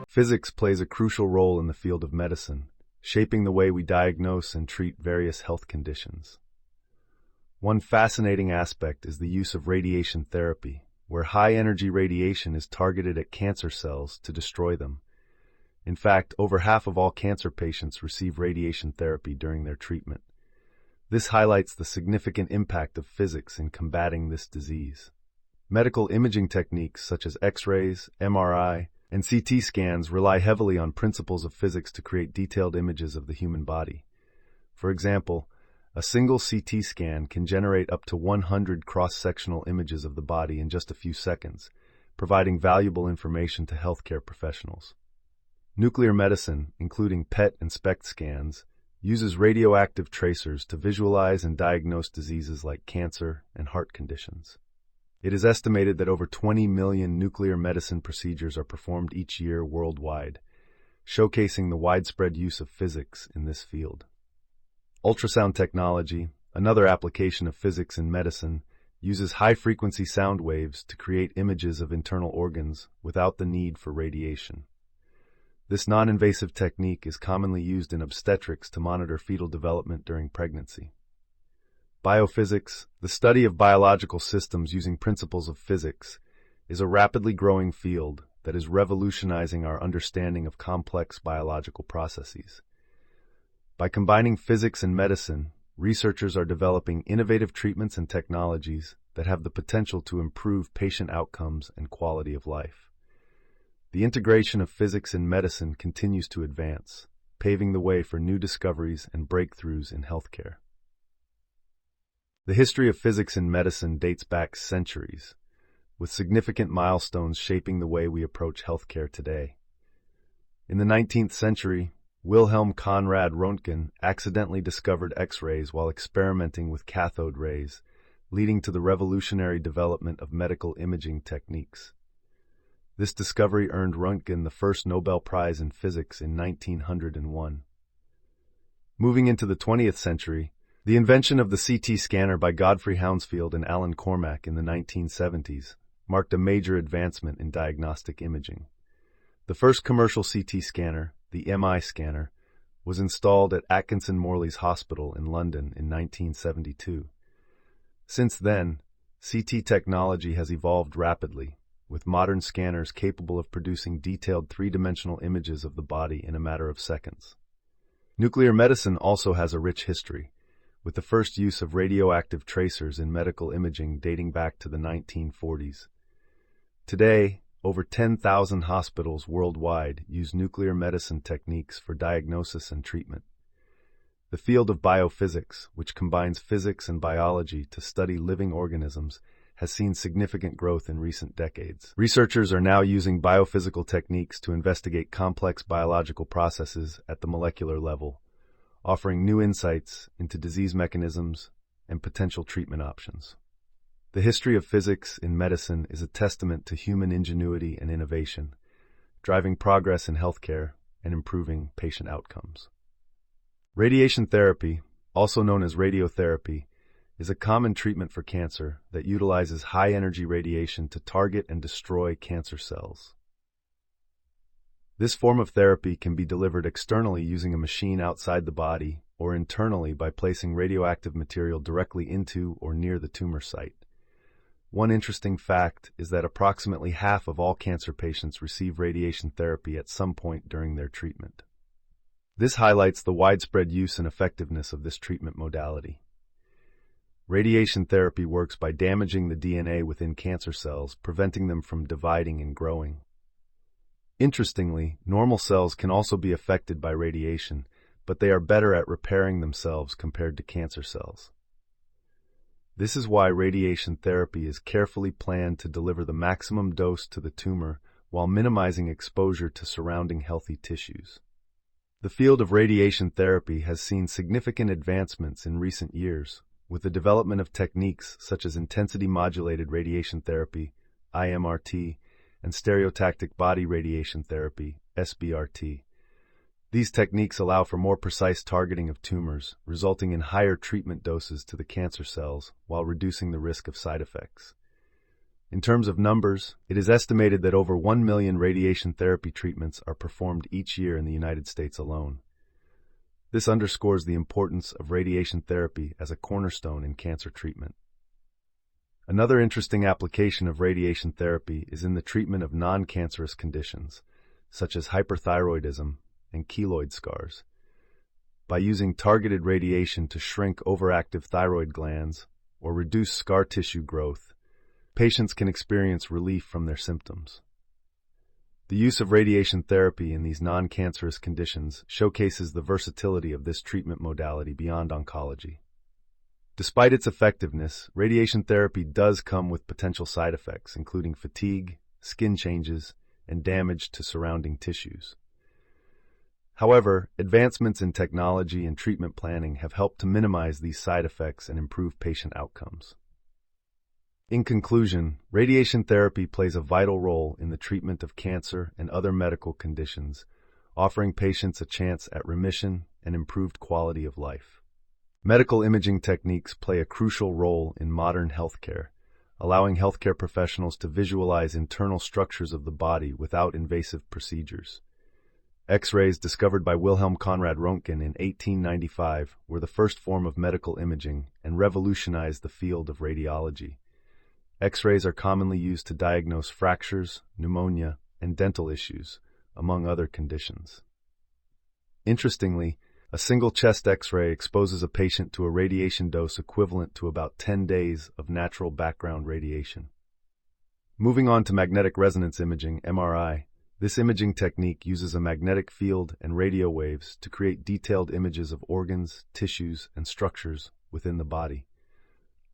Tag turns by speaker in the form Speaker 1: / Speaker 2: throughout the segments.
Speaker 1: Physics plays a crucial role in the field of medicine, shaping the way we diagnose and treat various health conditions. One fascinating aspect is the use of radiation therapy, where high-energy radiation is targeted at cancer cells to destroy them. In fact, over half of all cancer patients receive radiation therapy during their treatment. This highlights the significant impact of physics in combating this disease. Medical imaging techniques such as X-rays, MRI, and CT scans rely heavily on principles of physics to create detailed images of the human body. For example, a single CT scan can generate up to 100 cross-sectional images of the body in just a few seconds, providing valuable information to healthcare professionals. Nuclear medicine, including PET and SPECT scans, uses radioactive tracers to visualize and diagnose diseases like cancer and heart conditions. It is estimated that over 20 million nuclear medicine procedures are performed each year worldwide, showcasing the widespread use of physics in this field. Ultrasound technology, another application of physics in medicine, uses high-frequency sound waves to create images of internal organs without the need for radiation. This non-invasive technique is commonly used in obstetrics to monitor fetal development during pregnancy. Biophysics, the study of biological systems using principles of physics, is a rapidly growing field that is revolutionizing our understanding of complex biological processes. By combining physics and medicine, researchers are developing innovative treatments and technologies that have the potential to improve patient outcomes and quality of life. The integration of physics in medicine continues to advance, paving the way for new discoveries and breakthroughs in healthcare. The history of physics in medicine dates back centuries, with significant milestones shaping the way we approach healthcare today. In the 19th century, Wilhelm Conrad Röntgen accidentally discovered X-rays while experimenting with cathode rays, leading to the revolutionary development of medical imaging techniques. This discovery earned Röntgen the first Nobel Prize in Physics in 1901. Moving into the 20th century, the invention of the CT scanner by Godfrey Hounsfield and Alan Cormack in the 1970s marked a major advancement in diagnostic imaging. The first commercial CT scanner, the MI scanner, was installed at Atkinson Morley's Hospital in London in 1972. Since then, CT technology has evolved rapidly, with modern scanners capable of producing detailed three-dimensional images of the body in a matter of seconds. Nuclear medicine also has a rich history, with the first use of radioactive tracers in medical imaging dating back to the 1940s. Today, over 10,000 hospitals worldwide use nuclear medicine techniques for diagnosis and treatment. The field of biophysics, which combines physics and biology to study living organisms, has seen significant growth in recent decades. Researchers are now using biophysical techniques to investigate complex biological processes at the molecular level, offering new insights into disease mechanisms and potential treatment options. The history of physics in medicine is a testament to human ingenuity and innovation, driving progress in healthcare and improving patient outcomes. Radiation therapy, also known as radiotherapy, is a common treatment for cancer that utilizes high-energy radiation to target and destroy cancer cells. This form of therapy can be delivered externally using a machine outside the body or internally by placing radioactive material directly into or near the tumor site. One interesting fact is that approximately half of all cancer patients receive radiation therapy at some point during their treatment. This highlights the widespread use and effectiveness of this treatment modality. Radiation therapy works by damaging the DNA within cancer cells, preventing them from dividing and growing. Interestingly, normal cells can also be affected by radiation, but they are better at repairing themselves compared to cancer cells. This is why radiation therapy is carefully planned to deliver the maximum dose to the tumor while minimizing exposure to surrounding healthy tissues. The field of radiation therapy has seen significant advancements in recent years, with the development of techniques such as intensity-modulated radiation therapy, IMRT, and stereotactic body radiation therapy, SBRT. These techniques allow for more precise targeting of tumors, resulting in higher treatment doses to the cancer cells while reducing the risk of side effects. In terms of numbers, it is estimated that over 1 million radiation therapy treatments are performed each year in the United States alone. This underscores the importance of radiation therapy as a cornerstone in cancer treatment. Another interesting application of radiation therapy is in the treatment of non-cancerous conditions, such as hyperthyroidism and keloid scars. By using targeted radiation to shrink overactive thyroid glands or reduce scar tissue growth, patients can experience relief from their symptoms. The use of radiation therapy in these non-cancerous conditions showcases the versatility of this treatment modality beyond oncology. Despite its effectiveness, radiation therapy does come with potential side effects, including fatigue, skin changes, and damage to surrounding tissues. However, advancements in technology and treatment planning have helped to minimize these side effects and improve patient outcomes. In conclusion, radiation therapy plays a vital role in the treatment of cancer and other medical conditions, offering patients a chance at remission and improved quality of life. Medical imaging techniques play a crucial role in modern healthcare, allowing healthcare professionals to visualize internal structures of the body without invasive procedures. X-rays discovered by Wilhelm Conrad Röntgen in 1895 were the first form of medical imaging and revolutionized the field of radiology. X-rays are commonly used to diagnose fractures, pneumonia, and dental issues, among other conditions. Interestingly, a single chest X-ray exposes a patient to a radiation dose equivalent to about 10 days of natural background radiation. Moving on to magnetic resonance imaging, MRI, this imaging technique uses a magnetic field and radio waves to create detailed images of organs, tissues, and structures within the body.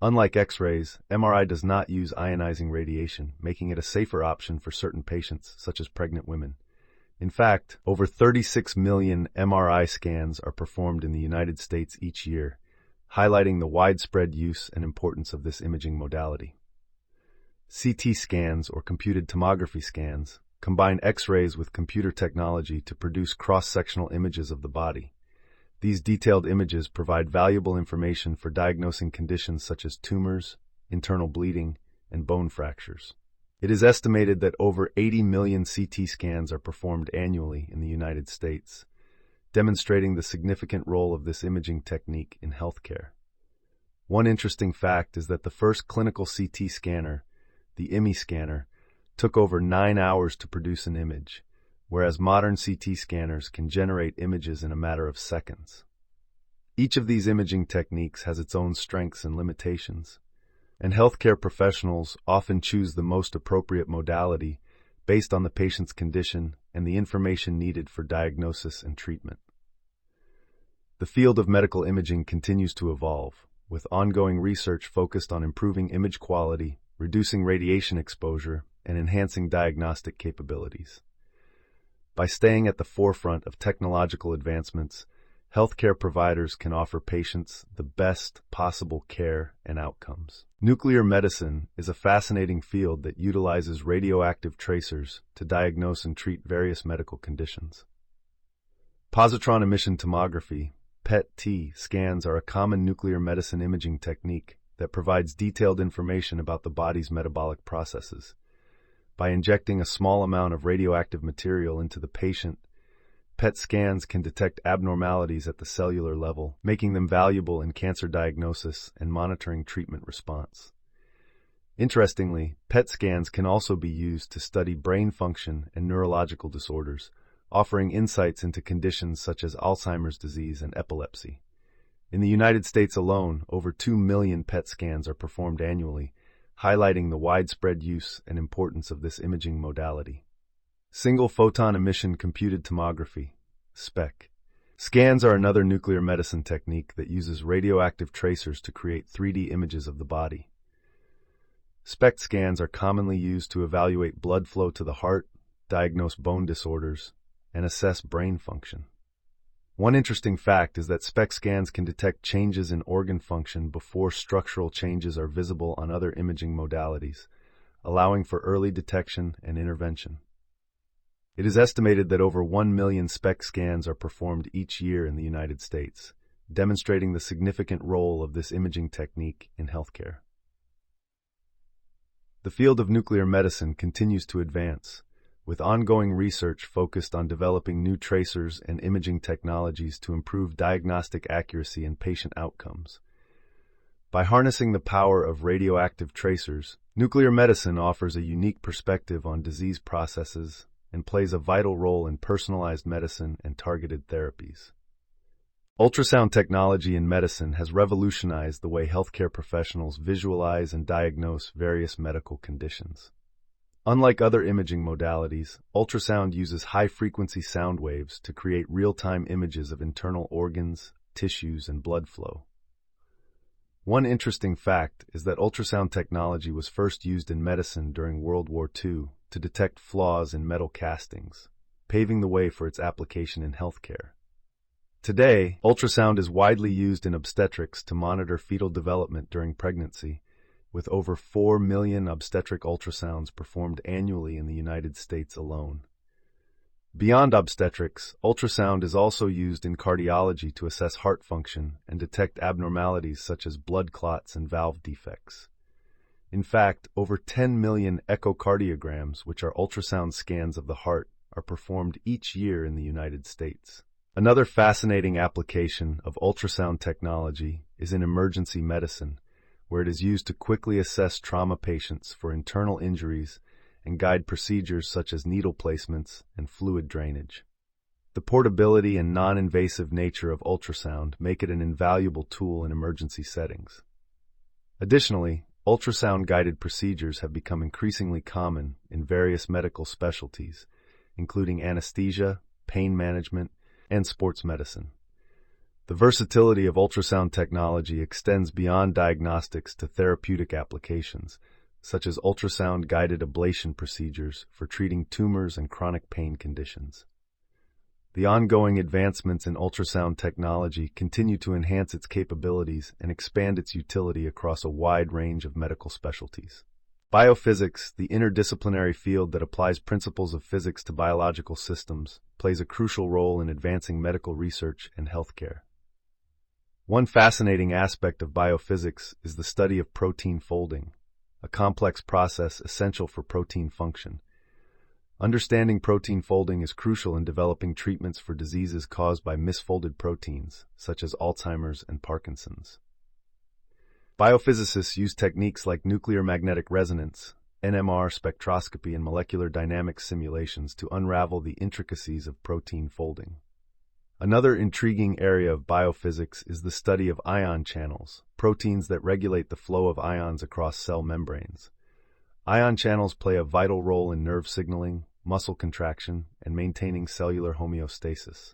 Speaker 1: Unlike X-rays, MRI does not use ionizing radiation, making it a safer option for certain patients, such as pregnant women. In fact, over 36 million MRI scans are performed in the United States each year, highlighting the widespread use and importance of this imaging modality. CT scans, or computed tomography scans, combine X-rays with computer technology to produce cross-sectional images of the body. These detailed images provide valuable information for diagnosing conditions such as tumors, internal bleeding, and bone fractures. It is estimated that over 80 million CT scans are performed annually in the United States, demonstrating the significant role of this imaging technique in healthcare. One interesting fact is that the first clinical CT scanner, the IMI scanner, took over 9 hours to produce an image, whereas modern CT scanners can generate images in a matter of seconds. Each of these imaging techniques has its own strengths and limitations, and healthcare professionals often choose the most appropriate modality based on the patient's condition and the information needed for diagnosis and treatment. The field of medical imaging continues to evolve, with ongoing research focused on improving image quality, reducing radiation exposure, and enhancing diagnostic capabilities. By staying at the forefront of technological advancements, healthcare providers can offer patients the best possible care and outcomes. Nuclear medicine is a fascinating field that utilizes radioactive tracers to diagnose and treat various medical conditions. Positron emission tomography, PET-T, scans are a common nuclear medicine imaging technique that provides detailed information about the body's metabolic processes. By injecting a small amount of radioactive material into the patient, PET scans can detect abnormalities at the cellular level, making them valuable in cancer diagnosis and monitoring treatment response. Interestingly, PET scans can also be used to study brain function and neurological disorders, offering insights into conditions such as Alzheimer's disease and epilepsy. In the United States alone, over 2 million PET scans are performed annually, highlighting the widespread use and importance of this imaging modality. Single photon emission computed tomography, SPEC. Scans are another nuclear medicine technique that uses radioactive tracers to create 3D images of the body. SPEC scans are commonly used to evaluate blood flow to the heart, diagnose bone disorders, and assess brain function. One interesting fact is that SPEC scans can detect changes in organ function before structural changes are visible on other imaging modalities, allowing for early detection and intervention. It is estimated that over 1 million SPEC scans are performed each year in the United States, demonstrating the significant role of this imaging technique in healthcare. The field of nuclear medicine continues to advance, with ongoing research focused on developing new tracers and imaging technologies to improve diagnostic accuracy and patient outcomes. By harnessing the power of radioactive tracers, nuclear medicine offers a unique perspective on disease processes and plays a vital role in personalized medicine and targeted therapies. Ultrasound technology in medicine has revolutionized the way healthcare professionals visualize and diagnose various medical conditions. Unlike other imaging modalities, ultrasound uses high-frequency sound waves to create real-time images of internal organs, tissues, and blood flow. One interesting fact is that ultrasound technology was first used in medicine during World War II to detect flaws in metal castings, paving the way for its application in healthcare. Today, ultrasound is widely used in obstetrics to monitor fetal development during pregnancy, with over 4 million obstetric ultrasounds performed annually in the United States alone. Beyond obstetrics, ultrasound is also used in cardiology to assess heart function and detect abnormalities such as blood clots and valve defects. In fact, over 10 million echocardiograms, which are ultrasound scans of the heart, are performed each year in the United States. Another fascinating application of ultrasound technology is in emergency medicine, where it is used to quickly assess trauma patients for internal injuries and guide procedures such as needle placements and fluid drainage. The portability and non-invasive nature of ultrasound make it an invaluable tool in emergency settings. Additionally, ultrasound-guided procedures have become increasingly common in various medical specialties, including anesthesia, pain management, and sports medicine. The versatility of ultrasound technology extends beyond diagnostics to therapeutic applications, such as ultrasound-guided ablation procedures for treating tumors and chronic pain conditions. The ongoing advancements in ultrasound technology continue to enhance its capabilities and expand its utility across a wide range of medical specialties. Biophysics, the interdisciplinary field that applies principles of physics to biological systems, plays a crucial role in advancing medical research and healthcare. One fascinating aspect of biophysics is the study of protein folding, a complex process essential for protein function. Understanding protein folding is crucial in developing treatments for diseases caused by misfolded proteins, such as Alzheimer's and Parkinson's. Biophysicists use techniques like nuclear magnetic resonance, NMR spectroscopy, and molecular dynamics simulations to unravel the intricacies of protein folding. Another intriguing area of biophysics is the study of ion channels, proteins that regulate the flow of ions across cell membranes. Ion channels play a vital role in nerve signaling, muscle contraction, and maintaining cellular homeostasis.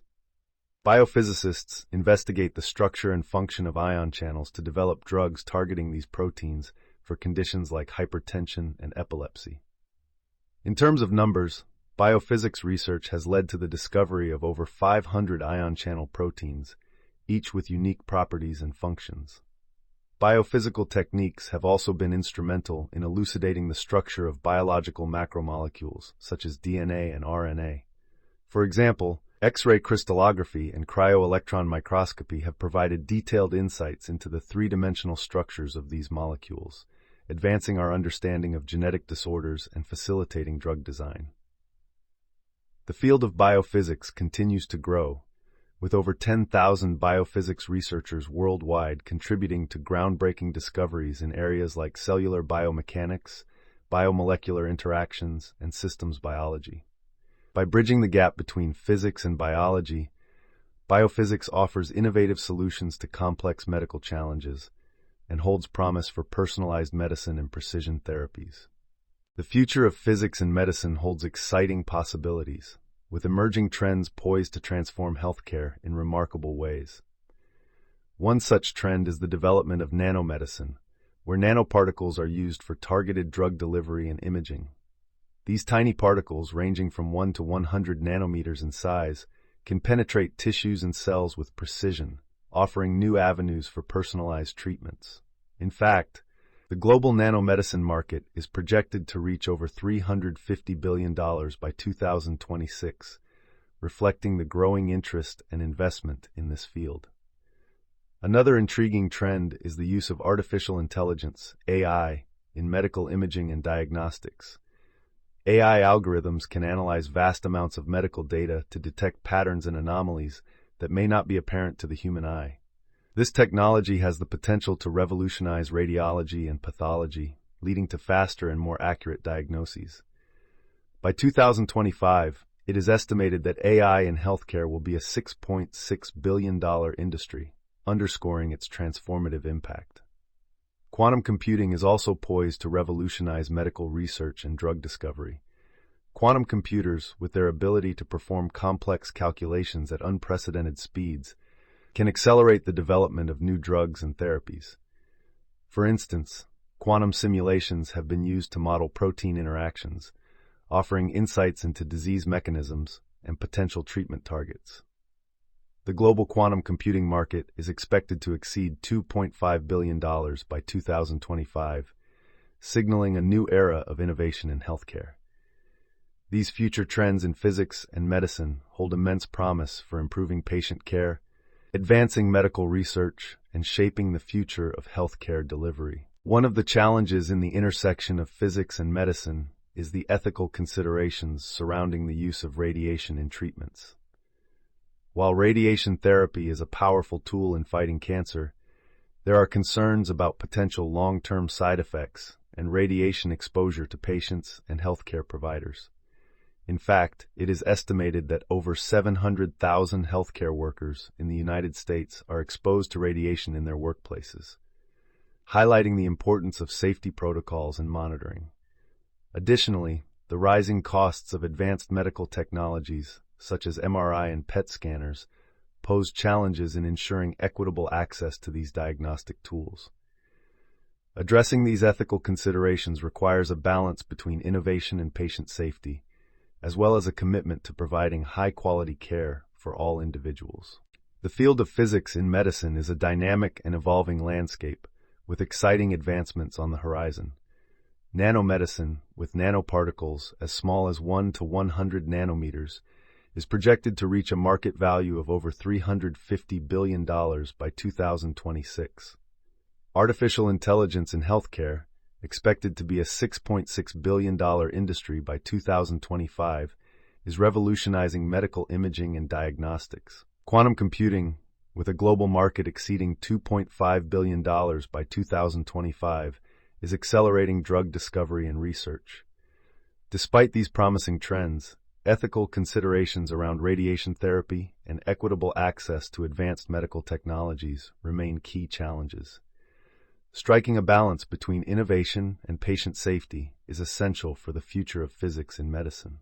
Speaker 1: Biophysicists investigate the structure and function of ion channels to develop drugs targeting these proteins for conditions like hypertension and epilepsy. In terms of numbers, biophysics research has led to the discovery of over 500 ion channel proteins, each with unique properties and functions. Biophysical techniques have also been instrumental in elucidating the structure of biological macromolecules, such as DNA and RNA. For example, X-ray crystallography and cryo-electron microscopy have provided detailed insights into the three-dimensional structures of these molecules, advancing our understanding of genetic disorders and facilitating drug design. The field of biophysics continues to grow, with over 10,000 biophysics researchers worldwide contributing to groundbreaking discoveries in areas like cellular biomechanics, biomolecular interactions, and systems biology. By bridging the gap between physics and biology, biophysics offers innovative solutions to complex medical challenges and holds promise for personalized medicine and precision therapies. The future of physics and medicine holds exciting possibilities, with emerging trends poised to transform healthcare in remarkable ways. One such trend is the development of nanomedicine, where nanoparticles are used for targeted drug delivery and imaging. These tiny particles, ranging from 1 to 100 nanometers in size, can penetrate tissues and cells with precision, offering new avenues for personalized treatments. In fact, the global nanomedicine market is projected to reach over $350 billion by 2026, reflecting the growing interest and investment in this field. Another intriguing trend is the use of artificial intelligence, AI, in medical imaging and diagnostics. AI algorithms can analyze vast amounts of medical data to detect patterns and anomalies that may not be apparent to the human eye. This technology has the potential to revolutionize radiology and pathology, leading to faster and more accurate diagnoses. By 2025, it is estimated that AI in healthcare will be a $6.6 billion industry, underscoring its transformative impact. Quantum computing is also poised to revolutionize medical research and drug discovery. Quantum computers, with their ability to perform complex calculations at unprecedented speeds, can accelerate the development of new drugs and therapies. For instance, quantum simulations have been used to model protein interactions, offering insights into disease mechanisms and potential treatment targets. The global quantum computing market is expected to exceed $2.5 billion by 2025, signaling a new era of innovation in healthcare. These future trends in physics and medicine hold immense promise for improving patient care, advancing medical research, and shaping the future of healthcare delivery. One of the challenges in the intersection of physics and medicine is the ethical considerations surrounding the use of radiation in treatments. While radiation therapy is a powerful tool in fighting cancer, there are concerns about potential long-term side effects and radiation exposure to patients and healthcare providers. In fact, it is estimated that over 700,000 healthcare workers in the United States are exposed to radiation in their workplaces, highlighting the importance of safety protocols and monitoring. Additionally, the rising costs of advanced medical technologies, such as MRI and PET scanners, pose challenges in ensuring equitable access to these diagnostic tools. Addressing these ethical considerations requires a balance between innovation and patient safety, as well as a commitment to providing high-quality care for all individuals. The field of physics in medicine is a dynamic and evolving landscape, with exciting advancements on the horizon. Nanomedicine, with nanoparticles as small as 1 to 100 nanometers, is projected to reach a market value of over $350 billion by 2026. Artificial intelligence in healthcare, expected to be a $6.6 billion industry by 2025, is revolutionizing medical imaging and diagnostics. Quantum computing, with a global market exceeding $2.5 billion by 2025, is accelerating drug discovery and research. Despite these promising trends, ethical considerations around radiation therapy and equitable access to advanced medical technologies remain key challenges. Striking a balance between innovation and patient safety is essential for the future of physics in medicine.